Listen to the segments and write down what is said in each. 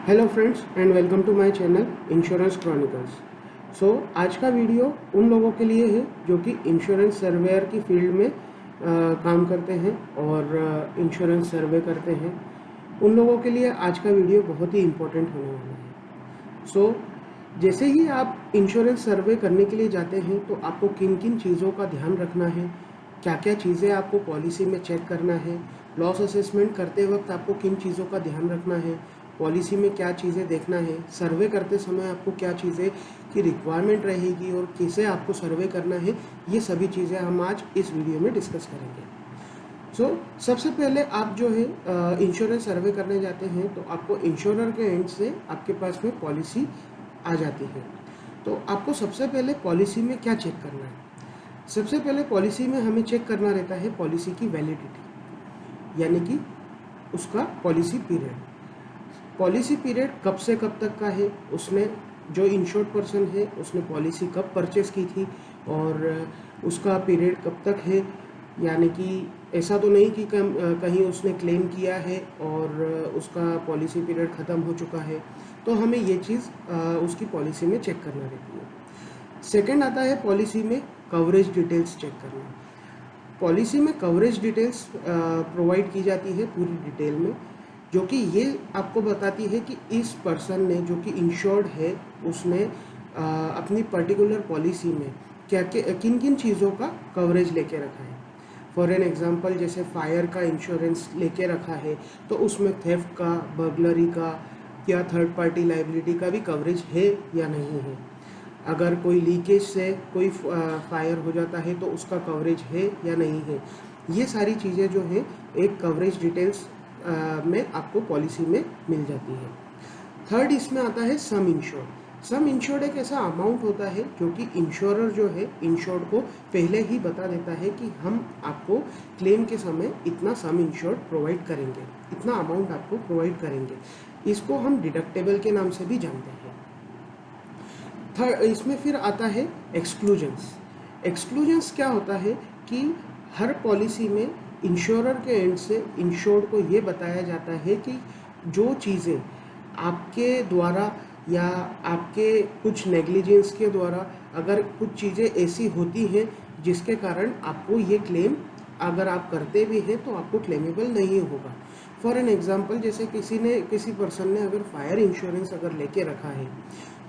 Hello friends and welcome to my channel insurance chronicles. आज का video उन लोगों के लिए है जो कि इंश्योरेंस सर्वेयर की फील्ड में काम करते हैं और इंश्योरेंस सर्वे करते हैं। उन लोगों के लिए आज का वीडियो बहुत ही इम्पोर्टेंट होने वाला है। जैसे ही आप इंश्योरेंस सर्वे करने के लिए जाते हैं तो आपको किन किन चीज़ों का ध्यान रखना है, क्या क्या चीज़ें आपको पॉलिसी में चेक करना है, लॉस असेसमेंट करते वक्त आपको किन चीज़ों का ध्यान रखना है, पॉलिसी में क्या चीज़ें देखना है, सर्वे करते समय आपको क्या चीज़ें की रिक्वायरमेंट रहेगी और कैसे आपको सर्वे करना है, ये सभी चीज़ें हम आज इस वीडियो में डिस्कस करेंगे। सबसे पहले आप जो है इंश्योरेंस सर्वे करने जाते हैं तो आपको इंश्योरर के एंड से आपके पास में पॉलिसी आ जाती है। तो आपको सबसे पहले पॉलिसी में क्या चेक करना है? सबसे पहले पॉलिसी में हमें चेक करना रहता है पॉलिसी की वैलिडिटी, यानी कि उसका पॉलिसी पीरियड। पॉलिसी पीरियड कब से कब तक का है, उसने जो इंश्योर्ड पर्सन है उसने पॉलिसी कब परचेस की थी और उसका पीरियड कब तक है। यानी कि ऐसा तो नहीं कि कहीं उसने क्लेम किया है और उसका पॉलिसी पीरियड ख़त्म हो चुका है, तो हमें ये चीज़ उसकी पॉलिसी में चेक करना रहती है। सेकंड आता है पॉलिसी में कवरेज डिटेल्स चेक करना। पॉलिसी में कवरेज डिटेल्स प्रोवाइड की जाती है पूरी डिटेल में, जो कि ये आपको बताती है कि इस पर्सन ने जो कि इंश्योर्ड है उसने अपनी पर्टिकुलर पॉलिसी में क्या किन किन चीज़ों का कवरेज लेके रखा है। फॉर एन एग्जांपल, जैसे फायर का इंश्योरेंस लेके रखा है तो उसमें थेफ्ट का, बर्गलरी का या थर्ड पार्टी लाइबिलिटी का भी कवरेज है या नहीं है। अगर कोई लीकेज से कोई फायर हो जाता है तो उसका कवरेज है या नहीं है। ये सारी चीज़ें जो है एक कवरेज डिटेल्स में आपको पॉलिसी में मिल जाती है। थर्ड इसमें आता है सम इंश्योर्ड। सम इंश्योर्ड एक ऐसा अमाउंट होता है जो कि इंश्योरर जो है इंश्योर्ड को पहले ही बता देता है कि हम आपको क्लेम के समय इतना सम इंश्योर्ड प्रोवाइड करेंगे, इतना अमाउंट आपको प्रोवाइड करेंगे। इसको हम डिडक्टेबल के नाम से भी जानते हैं। थर्ड इसमें फिर आता है एक्सक्लूजन्स। एक्सक्लूजन्स क्या होता है कि हर पॉलिसी में इंश्योरर के एंड से इंश्योर्ड को ये बताया जाता है कि जो चीज़ें आपके द्वारा या आपके कुछ नेग्लिजेंस के द्वारा अगर कुछ चीज़ें ऐसी होती हैं जिसके कारण आपको ये क्लेम अगर आप करते भी हैं तो आपको क्लेमेबल नहीं होगा। फॉर एन एग्जांपल, जैसे किसी पर्सन ने अगर फायर इंश्योरेंस अगर लेके रखा है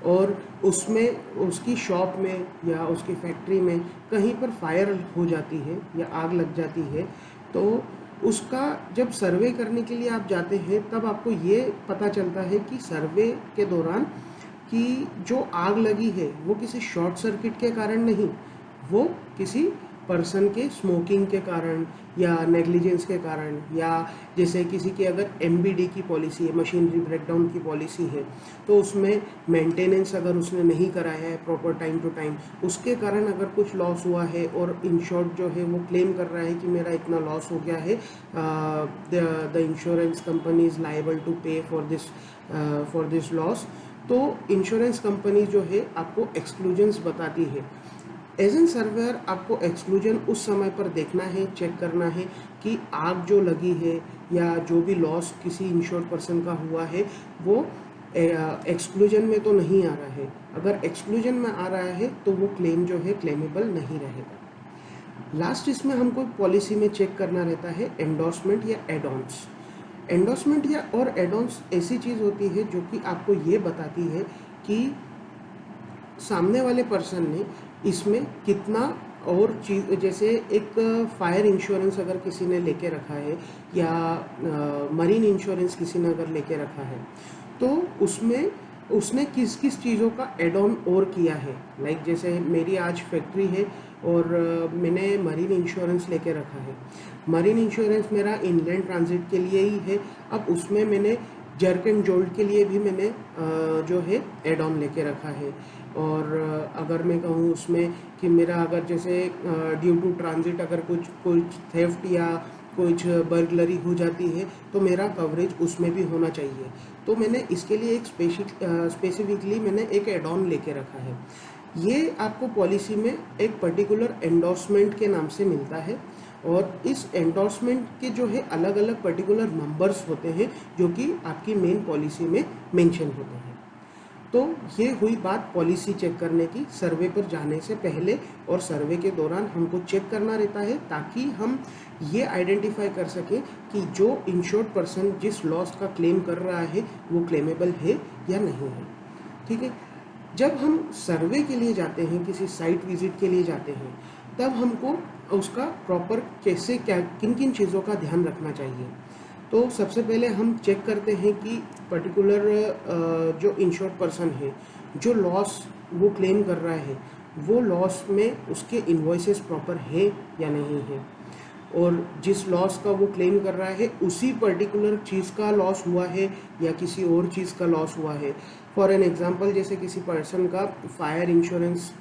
और उसमें उसकी शॉप में या उसकी फैक्ट्री में कहीं पर फायर हो जाती है या आग लग जाती है, तो उसका जब सर्वे करने के लिए आप जाते हैं तब आपको ये पता चलता है कि सर्वे के दौरान कि जो आग लगी है वो किसी शॉर्ट सर्किट के कारण नहीं, वो किसी पर्सन के स्मोकिंग के कारण या नेग्लिजेंस के कारण, या जैसे किसी की अगर एमबीडी की पॉलिसी है, मशीनरी ब्रेकडाउन की पॉलिसी है, तो उसमें मेंटेनेंस अगर उसने नहीं कराया है प्रॉपर टाइम टू टाइम, उसके कारण अगर कुछ लॉस हुआ है और इंश्योर्ड जो है वो क्लेम कर रहा है कि मेरा इतना लॉस हो गया है, the insurance company is liable to pay for this loss, तो इंश्योरेंस कंपनी जो है आपको एक्सक्लूजन्स बताती है। एज एन सर्वेयर आपको एक्सक्लूजन उस समय पर देखना है, चेक करना है कि आग जो लगी है या जो भी लॉस किसी इंश्योर्ड पर्सन का हुआ है वो एक्सक्लूजन में तो नहीं आ रहा है। अगर एक्सक्लूजन में आ रहा है तो वो क्लेम जो है क्लेमेबल नहीं रहेगा। लास्ट इसमें हमको पॉलिसी में चेक करना रहता है एंडोर्समेंट या एड-ऑन्स। एंडोर्समेंट या और एड-ऑन्स ऐसी चीज़ होती है जो कि आपको ये बताती है कि सामने वाले पर्सन ने इसमें कितना और चीज़, जैसे एक फायर इंश्योरेंस अगर किसी ने लेके रखा है या मरीन इंश्योरेंस किसी ने अगर लेके रखा है तो उसमें उसने किस किस चीज़ों का एड ऑन और किया है। लाइक जैसे मेरी आज फैक्ट्री है और मैंने मरीन इंश्योरेंस लेके रखा है। मरीन इंश्योरेंस मेरा इनलैंड ट्रांजिट के लिए ही है। अब उसमें मैंने जर्क एंड जोल्ट के लिए भी मैंने जो है एड ऑन लेके रखा है। और अगर मैं कहूँ उसमें कि मेरा अगर जैसे ड्यू टू ट्रांजिट अगर कुछ थेफ्ट या कुछ बर्गलरी हो जाती है तो मेरा कवरेज उसमें भी होना चाहिए, तो मैंने इसके लिए एक स्पेसिफिकली मैंने एक एड ऑन लेके रखा है। ये आपको पॉलिसी में एक पर्टिकुलर एंडोर्समेंट के नाम से मिलता है और इस एंडोर्समेंट के जो है अलग अलग पर्टिकुलर नंबर्स होते हैं जो कि आपकी मेन पॉलिसी में मेंशन होते हैं। तो ये हुई बात पॉलिसी चेक करने की सर्वे पर जाने से पहले, और सर्वे के दौरान हमको चेक करना रहता है ताकि हम ये आइडेंटिफाई कर सकें कि जो इंश्योर्ड पर्सन जिस लॉस का क्लेम कर रहा है वो क्लेमेबल है या नहीं है। ठीक है, जब हम सर्वे के लिए जाते हैं, किसी साइट विजिट के लिए जाते हैं, तब हमको उसका प्रॉपर कैसे क्या किन किन चीज़ों का ध्यान रखना चाहिए। तो सबसे पहले हम चेक करते हैं कि पर्टिकुलर जो इंश्योर्ड पर्सन है, जो लॉस वो क्लेम कर रहा है, वो लॉस में उसके इन्वॉइसेस प्रॉपर है या नहीं है, और जिस लॉस का वो क्लेम कर रहा है उसी पर्टिकुलर चीज़ का लॉस हुआ है या किसी और चीज़ का लॉस हुआ है। फॉर एन एग्जांपल, जैसे किसी पर्सन का फायर इंश्योरेंस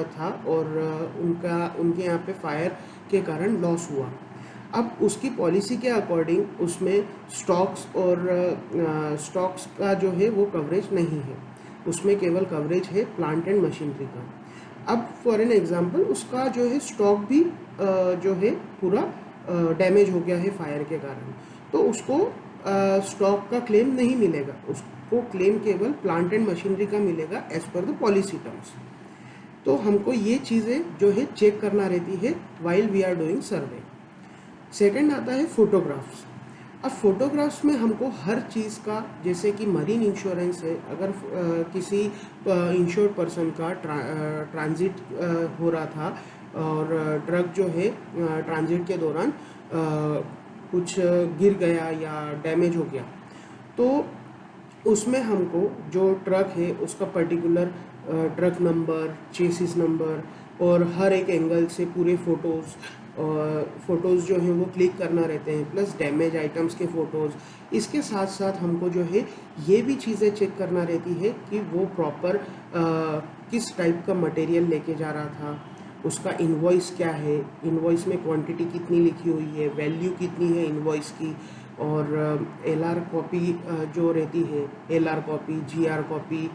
था और उनके यहाँ पे फायर के कारण लॉस हुआ। अब उसकी पॉलिसी के अकॉर्डिंग उसमें स्टॉक्स का जो है वो कवरेज नहीं है, उसमें केवल कवरेज है प्लांट एंड मशीनरी का। अब फॉर एन एग्जांपल उसका जो है स्टॉक भी जो है पूरा डैमेज हो गया है फायर के कारण, तो उसको स्टॉक का क्लेम नहीं मिलेगा, उसको क्लेम केवल प्लांट एंड मशीनरी का मिलेगा as per the policy terms. तो हमको ये चीज़ें जो है चेक करना रहती है while we are doing survey. Second आता है फोटोग्राफ्स। अब फोटोग्राफ्स में हमको हर चीज़ का, जैसे कि मरीन इंश्योरेंस है, अगर किसी इंश्योर्ड पर्सन का ट्रांजिट हो रहा था और ट्रक जो है ट्रांजिट के दौरान कुछ गिर गया या डैमेज हो गया, तो उसमें हमको जो ट्रक है उसका particular truck number, chassis number और हर एक एंगल से पूरे फ़ोटोज़ जो हैं वो क्लिक करना रहते हैं, प्लस डैमेज आइटम्स के फ़ोटोज़। इसके साथ साथ हमको जो है ये भी चीज़ें चेक करना रहती है कि वो प्रॉपर किस टाइप का मटेरियल लेके जा रहा था, उसका इनवॉइस क्या है, इनवॉइस में क्वांटिटी कितनी लिखी हुई है, वैल्यू कितनी है इनवॉइस की, और एलआर कॉपी जो रहती है, एलआर कॉपी, जीआर कॉपी,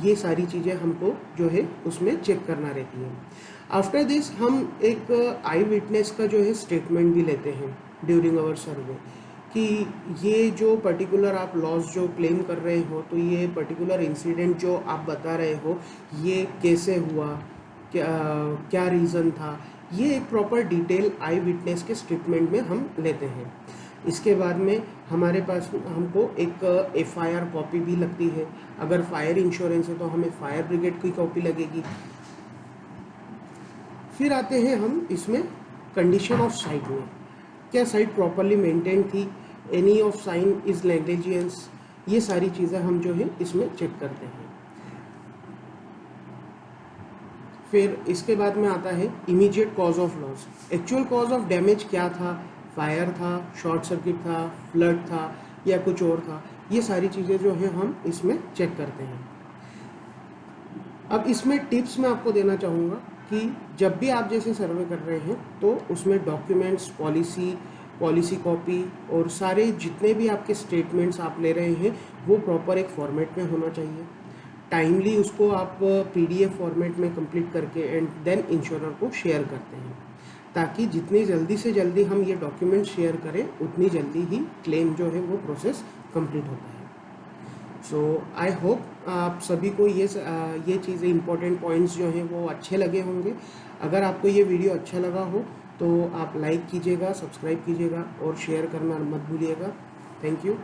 ये सारी चीज़ें हमको जो है उसमें चेक करना रहती है। आफ्टर दिस हम एक आई विटनेस का जो है स्टेटमेंट भी लेते हैं ड्यूरिंग आवर सर्वे, कि ये जो पर्टिकुलर आप लॉस जो क्लेम कर रहे हो, तो ये पर्टिकुलर इंसिडेंट जो आप बता रहे हो ये कैसे हुआ, क्या रीज़न था, ये एक प्रॉपर डिटेल आई विटनेस के स्टेटमेंट में हम लेते हैं। इसके बाद में हमारे पास हमको एक एफआईआर कॉपी भी लगती है। अगर फायर इंश्योरेंस है तो हमें फायर ब्रिगेड की कॉपी लगेगी। फिर आते हैं हम इसमें कंडीशन ऑफ साइट में, क्या साइट प्रॉपरली मेंटेन थी, any of sine is negligence, ये सारी चीज़ें हम जो है इसमें चेक करते हैं। फिर इसके बाद में आता है immediate cause of loss. Actual cause of damage क्या था, फायर था, शॉर्ट सर्किट था, फ्लड था या कुछ और था, ये सारी चीज़ें जो है हम इसमें चेक करते हैं। अब इसमें टिप्स मैं आपको देना चाहूँगा कि जब भी आप जैसे सर्वे कर रहे हैं तो उसमें डॉक्यूमेंट्स, पॉलिसी कॉपी और सारे जितने भी आपके स्टेटमेंट्स आप ले रहे हैं वो प्रॉपर एक फॉर्मेट में होना चाहिए। टाइमली उसको आप पीडीएफ फॉर्मेट में कंप्लीट करके एंड देन इंश्योरर को शेयर करते हैं, ताकि जितनी जल्दी से जल्दी हम ये डॉक्यूमेंट शेयर करें उतनी जल्दी ही क्लेम जो है वो प्रोसेस कंप्लीट होता है। सो आई होप आप सभी को ये चीज़ें इंपॉर्टेंट पॉइंट्स जो हैं वो अच्छे लगे होंगे। अगर आपको ये वीडियो अच्छा लगा हो तो आप लाइक कीजिएगा, सब्सक्राइब कीजिएगा और शेयर करना मत भूलिएगा। Thank you.